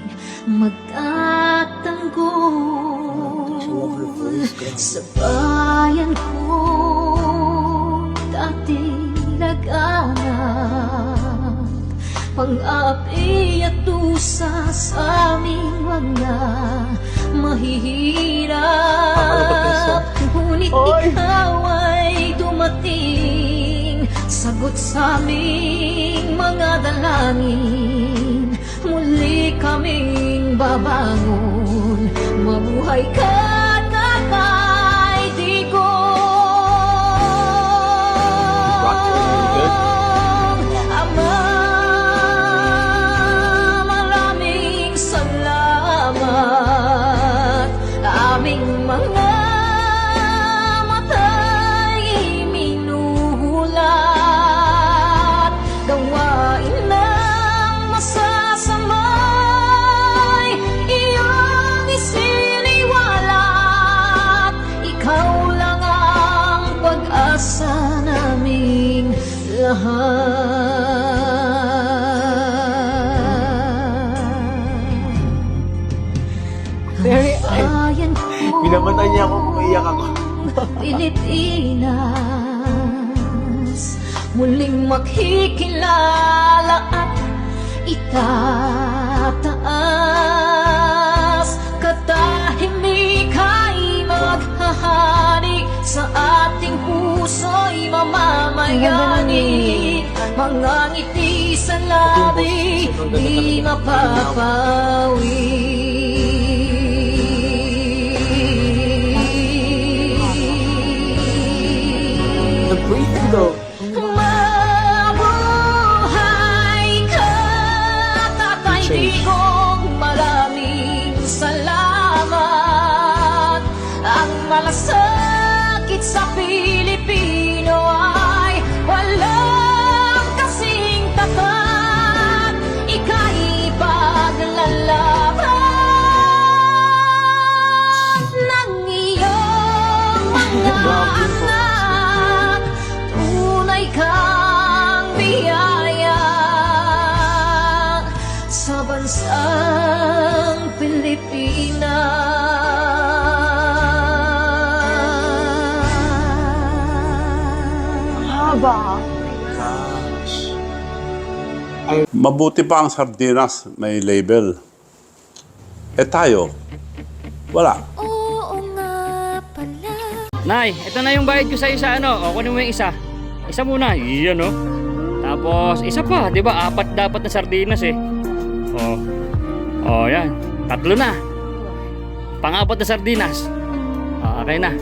magtatanggol sa bayan ko dating laganap pang-api at dusa sa aming mga mahihirap ngunit ikaw ay dumating sagot sa aming mga dalangin muli kaming babangon mabuhay ka Tatay Digong Ama maraming salamat aming mga mata'y minuhulat gawain ng masasamay iyong isiniwalat ikaw lang ang pag-asa naming lahat. Very Bayan ko Binamatay niya ako, umiiyak ako. Pilipinas muling makikilala at itataas katahimikay maghahari sa ating puso'y mamamayani mga ngiti sa labi di mapapawi The breathing though. Mabuhay ka, Tatay Digong, maraming salamat. Ang malasakit sa Pilipino ay walang kasing tapat. Ika'y paglalaban ng iyong mga anak. Tunay kang biyaya sa bansang Pilipinas. Haba. Gosh. Mabuti pa ang sardinas, may label. Eh tayo, wala. Nay, ito na yung bayad ko sa isa ano. O, kunin mo yung isa. Isa muna. Iyan oh. Tapos isa pa, 'di ba? 4 dapat na sardinas eh. Oh. Oh, yan. 3 na. Pang-4 na sardinas. Okay na.